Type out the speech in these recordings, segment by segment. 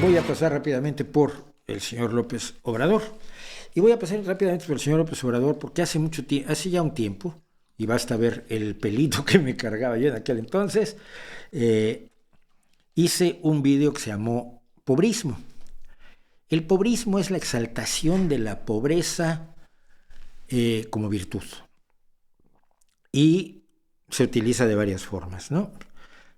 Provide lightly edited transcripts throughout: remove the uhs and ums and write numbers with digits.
voy a pasar rápidamente por el señor López Obrador. Y voy a pasar rápidamente por el señor López Obrador porque hace ya un tiempo, y basta ver el pelito que me cargaba yo en aquel entonces, hice un video que se llamó Pobrismo. El pobrismo es la exaltación de la pobreza como virtud. Y se utiliza de varias formas, ¿no?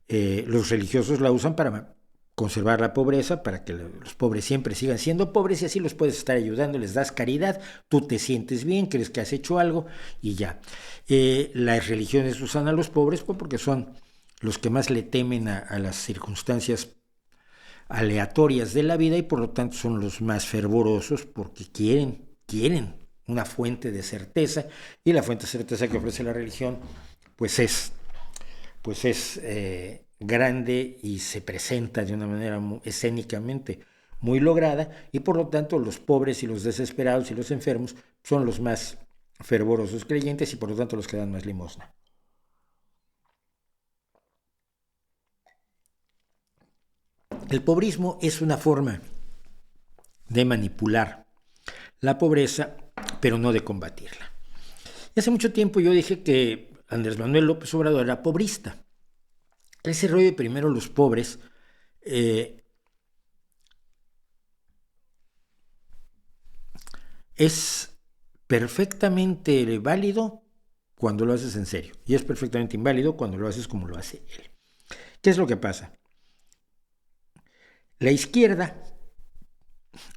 Los religiosos la usan para conservar la pobreza, para que los pobres siempre sigan siendo pobres y así los puedes estar ayudando, les das caridad, tú te sientes bien, crees que has hecho algo y ya. Las religiones usan a los pobres porque son los que más le temen a las circunstancias aleatorias de la vida y por lo tanto son los más fervorosos porque quieren una fuente de certeza y la fuente de certeza que ofrece la religión pues es grande y se presenta de una manera escénicamente muy lograda y por lo tanto los pobres y los desesperados y los enfermos son los más fervorosos creyentes y por lo tanto los que dan más limosna. El pobrismo es una forma de manipular la pobreza, pero no de combatirla. Y hace mucho tiempo yo dije que Andrés Manuel López Obrador era pobrista. Ese rollo de primero los pobres es perfectamente válido cuando lo haces en serio y es perfectamente inválido cuando lo haces como lo hace él. ¿Qué es lo que pasa? La izquierda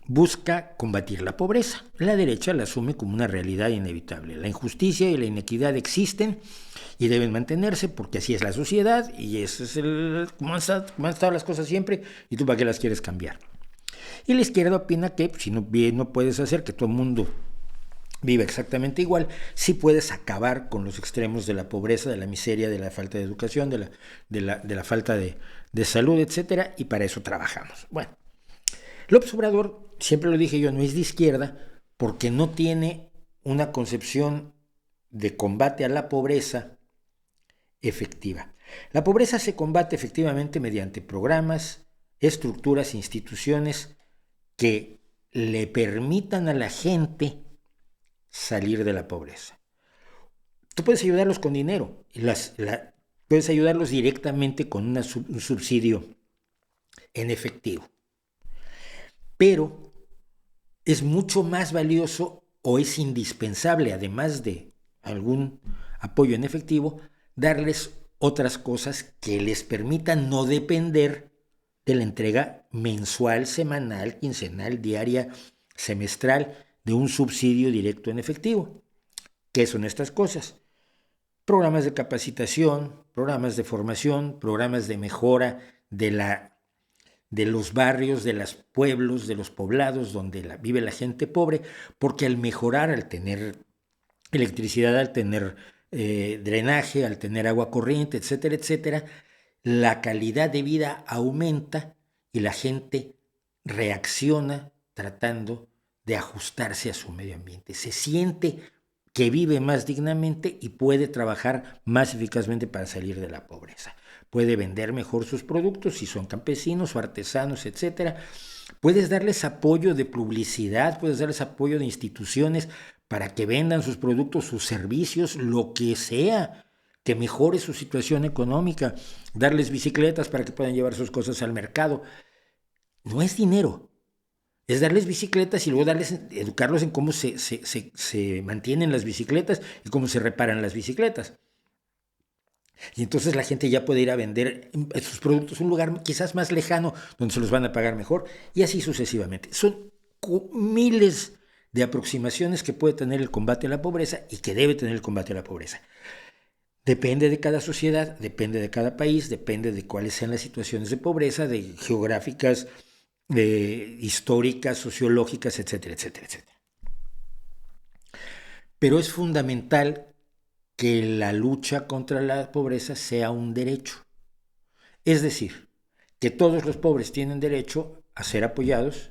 busca combatir la pobreza. La derecha la asume como una realidad inevitable. La injusticia y la inequidad existen y deben mantenerse porque así es la sociedad y ese es cómo han estado las cosas siempre y tú para qué las quieres cambiar. Y la izquierda opina que si no puedes hacer que todo el mundo viva exactamente igual, sí puedes acabar con los extremos de la pobreza, de la miseria, de la falta de educación, de la falta de salud, etcétera, y para eso trabajamos. Bueno, López Obrador, siempre lo dije yo, no es de izquierda porque no tiene una concepción de combate a la pobreza efectiva. La pobreza se combate efectivamente mediante programas, estructuras, instituciones que le permitan a la gente salir de la pobreza. Tú puedes ayudarlos con dinero, puedes ayudarlos directamente con un subsidio en efectivo. Pero es mucho más valioso o es indispensable, además de algún apoyo en efectivo, darles otras cosas que les permitan no depender de la entrega mensual, semanal, quincenal, diaria, semestral de un subsidio directo en efectivo. ¿Qué son estas cosas? Programas de capacitación, programas de formación, programas de mejora de los barrios, de los pueblos, de los poblados donde vive la gente pobre, porque al mejorar, al tener electricidad, al tener drenaje, al tener agua corriente, etcétera, etcétera, la calidad de vida aumenta y la gente reacciona tratando de ajustarse a su medio ambiente. Se siente que vive más dignamente y puede trabajar más eficazmente para salir de la pobreza. Puede vender mejor sus productos si son campesinos o artesanos, etcétera. Puedes darles apoyo de publicidad, puedes darles apoyo de instituciones para que vendan sus productos, sus servicios, lo que sea, que mejore su situación económica, darles bicicletas para que puedan llevar sus cosas al mercado. No es dinero, es darles bicicletas y luego educarlos en cómo se mantienen las bicicletas y cómo se reparan las bicicletas. Y entonces la gente ya puede ir a vender sus productos a un lugar quizás más lejano donde se los van a pagar mejor y así sucesivamente. Son miles de aproximaciones que puede tener el combate a la pobreza y que debe tener el combate a la pobreza. Depende de cada sociedad, depende de cada país, depende de cuáles sean las situaciones de pobreza, de geográficas, históricas, sociológicas, etcétera, etcétera, etcétera. Pero es fundamental que la lucha contra la pobreza sea un derecho. Es decir, que todos los pobres tienen derecho a ser apoyados,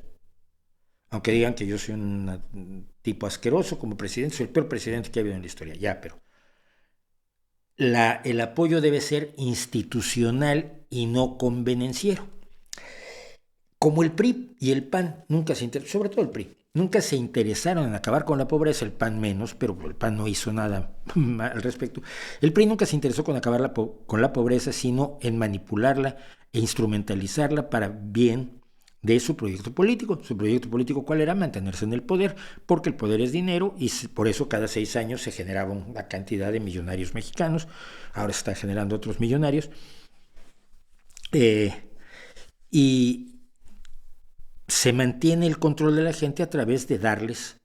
aunque digan que yo soy un tipo asqueroso como presidente, soy el peor presidente que ha habido en la historia, ya, pero el apoyo debe ser institucional y no convenenciero. como el PRI y el PAN nunca se interesaron, sobre todo el PRI, nunca se interesaron en acabar con la pobreza, el PAN menos, pero el PAN no hizo nada al respecto. El PRI nunca se interesó con acabar con la pobreza, sino en manipularla e instrumentalizarla para bien de su proyecto político. Su proyecto político, ¿cuál era? Mantenerse en el poder, porque el poder es dinero y por eso cada 6 años se generaba una cantidad de millonarios mexicanos. Ahora se están generando otros millonarios. Y se mantiene el control de la gente a través de darles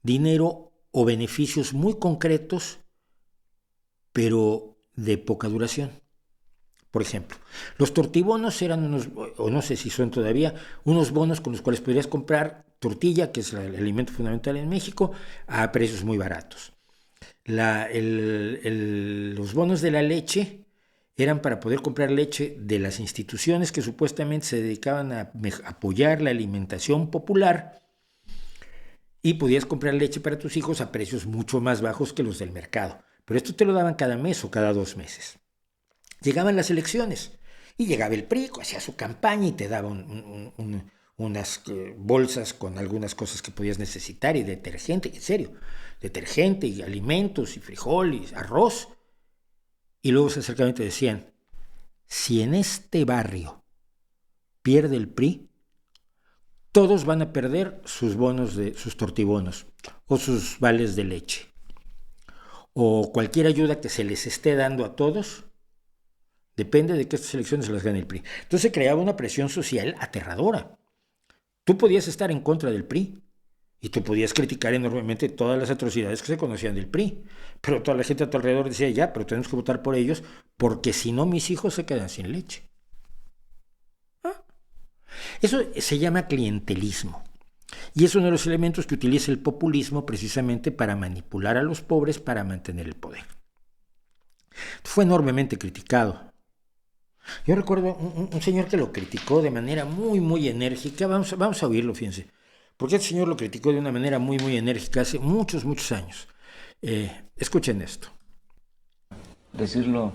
dinero o beneficios muy concretos, pero de poca duración. Por ejemplo, los tortibonos eran unos, o no sé si son todavía, unos bonos con los cuales podrías comprar tortilla, que es el alimento fundamental en México, a precios muy baratos. Los bonos de la leche eran para poder comprar leche de las instituciones que supuestamente se dedicaban a apoyar la alimentación popular, y podías comprar leche para tus hijos a precios mucho más bajos que los del mercado. Pero esto te lo daban cada mes o cada 2 meses. Llegaban las elecciones y llegaba el PRI, hacía su campaña y te daba unas bolsas con algunas cosas que podías necesitar y detergente, en serio, detergente y alimentos y frijoles, arroz. Y luego se acercaban y te decían, si en este barrio pierde el PRI, todos van a perder sus bonos, sus tortibonos o sus vales de leche. O cualquier ayuda que se les esté dando a todos, depende de que estas elecciones se las gane el PRI. Entonces se creaba una presión social aterradora. Tú podías estar en contra del PRI y tú podías criticar enormemente todas las atrocidades que se conocían del PRI. Pero toda la gente a tu alrededor decía, ya, pero tenemos que votar por ellos porque si no mis hijos se quedan sin leche. Eso se llama clientelismo. Y es uno de los elementos que utiliza el populismo precisamente para manipular a los pobres para mantener el poder. Fue enormemente criticado. Yo recuerdo un señor que lo criticó de manera muy, muy enérgica. Vamos a oírlo, fíjense. Porque este señor lo criticó de una manera muy, muy enérgica hace muchos, muchos años. Escuchen esto. Decirlo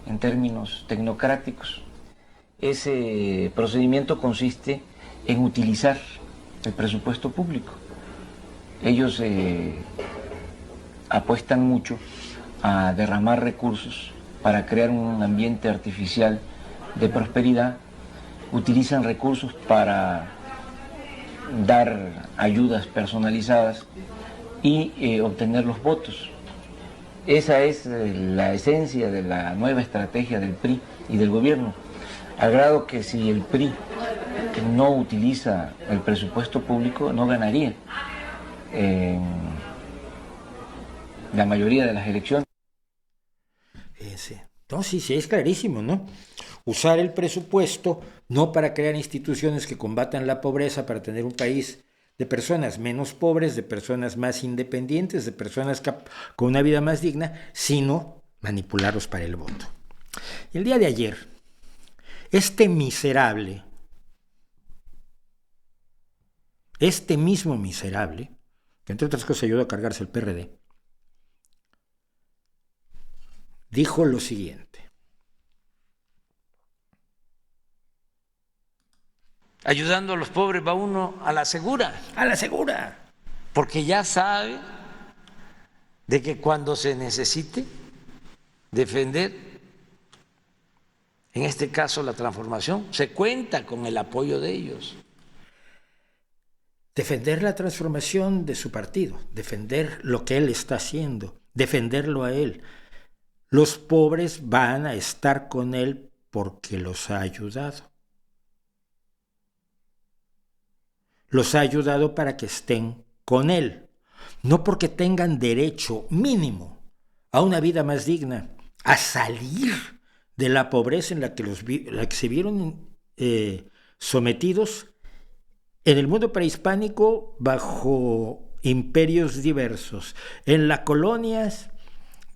en términos tecnocráticos. Ese procedimiento consiste en utilizar el presupuesto público. Ellos apuestan mucho a derramar recursos para crear un ambiente artificial de prosperidad, utilizan recursos para dar ayudas personalizadas y obtener los votos. Esa es la esencia de la nueva estrategia del PRI y del gobierno. Al grado que si el PRI no utiliza el presupuesto público, no ganaría en la mayoría de las elecciones. Entonces, sí, es clarísimo, ¿no? Usar el presupuesto no para crear instituciones que combatan la pobreza, para tener un país de personas menos pobres, de personas más independientes, de personas con una vida más digna, sino manipularlos para el voto. Y el día de ayer, este mismo miserable, que entre otras cosas ayudó a cargarse el PRD, dijo lo siguiente. Ayudando a los pobres va uno a la segura. A la segura. Porque ya sabe de que cuando se necesite defender, en este caso la transformación, se cuenta con el apoyo de ellos. Defender la transformación de su partido, defender lo que él está haciendo, defenderlo a él. Los pobres van a estar con él porque los ha ayudado. Los ha ayudado para que estén con él, no porque tengan derecho mínimo a una vida más digna, a salir de la pobreza en la que se vieron sometidos en el mundo prehispánico bajo imperios diversos, en las colonias,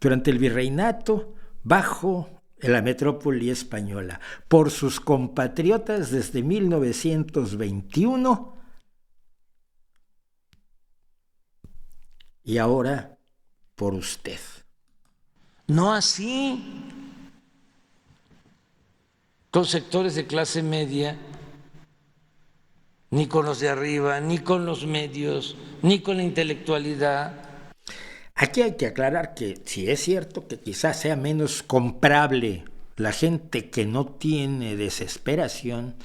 durante el virreinato, bajo la metrópoli española, por sus compatriotas desde 1921 y ahora por usted. No así con sectores de clase media ni con los de arriba, ni con los medios, ni con la intelectualidad. Aquí hay que aclarar que si es cierto que quizás sea menos comprable la gente que no tiene desesperación,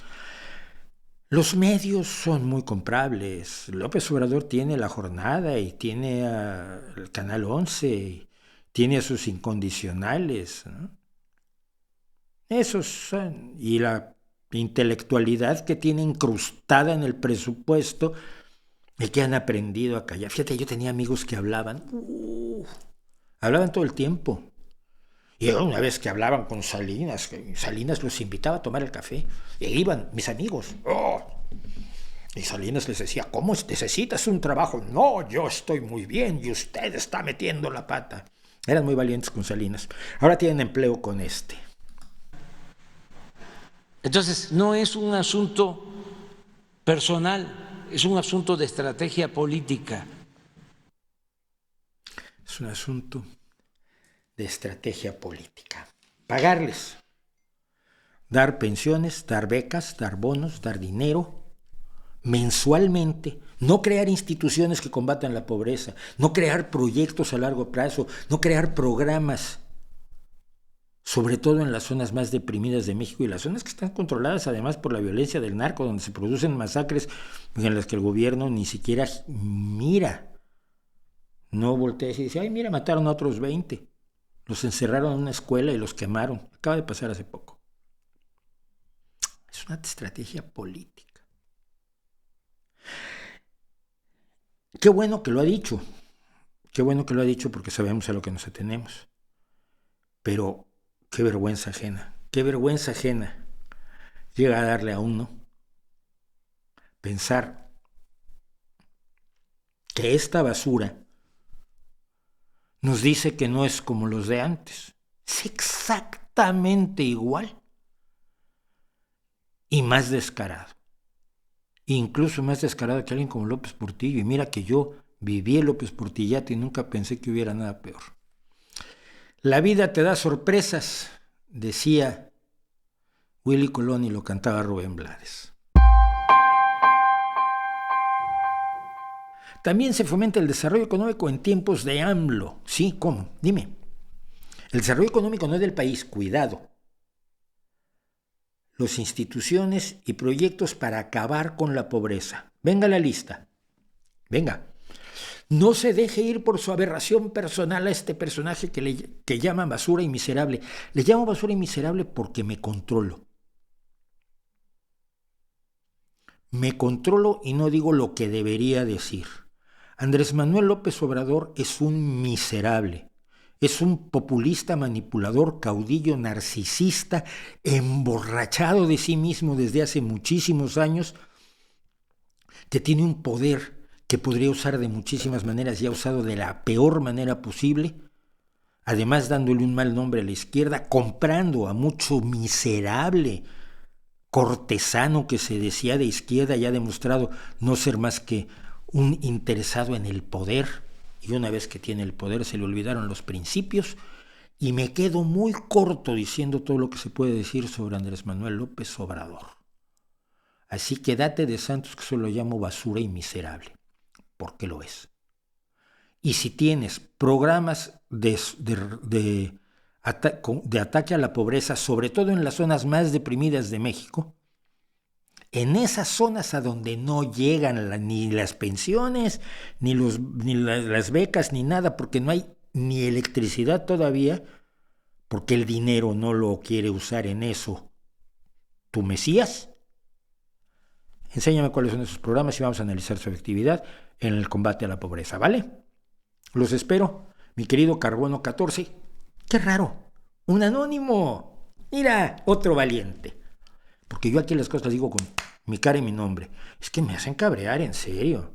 los medios son muy comprables. López Obrador tiene La Jornada y tiene el Canal 11, y tiene a sus incondicionales, ¿no? Esos son, y la intelectualidad que tiene incrustada en el presupuesto y que han aprendido a callar. Fíjate, yo tenía amigos que hablaban todo el tiempo. Y una vez que hablaban con Salinas los invitaba a tomar el café. Y iban mis amigos. Y Salinas les decía, ¿cómo necesitas un trabajo? No, yo estoy muy bien y usted está metiendo la pata. Eran muy valientes con Salinas. Ahora tienen empleo con este. Entonces, no es un asunto personal, es un asunto de estrategia política. Es un asunto de estrategia política. Pagarles, dar pensiones, dar becas, dar bonos, dar dinero mensualmente, no crear instituciones que combatan la pobreza, no crear proyectos a largo plazo, no crear programas, sobre todo en las zonas más deprimidas de México y las zonas que están controladas además por la violencia del narco, donde se producen masacres en las que el gobierno ni siquiera mira, no voltea y dice, ay, mira, mataron a otros 20. Los encerraron en una escuela y los quemaron. Acaba de pasar hace poco. Es una estrategia política. Qué bueno que lo ha dicho. Qué bueno que lo ha dicho porque sabemos a lo que nos atenemos. Pero qué vergüenza ajena. Qué vergüenza ajena llega a darle a uno pensar que esta basura nos dice que no es como los de antes. Es exactamente igual y más descarado. Incluso más descarado que alguien como López Portillo. Y mira que yo viví el López Portillato y nunca pensé que hubiera nada peor. La vida te da sorpresas, decía Willy Colón y lo cantaba Rubén Blades. También se fomenta el desarrollo económico en tiempos de AMLO. ¿Sí? ¿Cómo? Dime. El desarrollo económico no es del país, cuidado. Las instituciones y proyectos para acabar con la pobreza. Venga la lista. Venga. No se deje ir por su aberración personal a este personaje que llama basura y miserable. Le llamo basura y miserable porque me controlo. Me controlo y no digo lo que debería decir. Andrés Manuel López Obrador es un miserable. Es un populista, manipulador, caudillo, narcisista, emborrachado de sí mismo desde hace muchísimos años, que tiene un poder que podría usar de muchísimas maneras y ha usado de la peor manera posible, además dándole un mal nombre a la izquierda, comprando a mucho miserable cortesano que se decía de izquierda y ha demostrado no ser más que un interesado en el poder, y una vez que tiene el poder se le olvidaron los principios, y me quedo muy corto diciendo todo lo que se puede decir sobre Andrés Manuel López Obrador. Así que date de santos que solo llamo basura y miserable, porque lo es. Y si tienes programas de ataque a la pobreza, sobre todo en las zonas más deprimidas de México, en esas zonas a donde no llegan ni las pensiones, ni las becas, ni nada, porque no hay ni electricidad todavía, porque el dinero no lo quiere usar en eso. ¿Tu Mesías? Enséñame cuáles son esos programas y vamos a analizar su efectividad en el combate a la pobreza, ¿vale? Los espero, mi querido Carbono 14. ¡Qué raro! ¡Un anónimo! Mira, otro valiente. Porque yo aquí las cosas las digo con mi cara y mi nombre. Es que me hacen cabrear, en serio.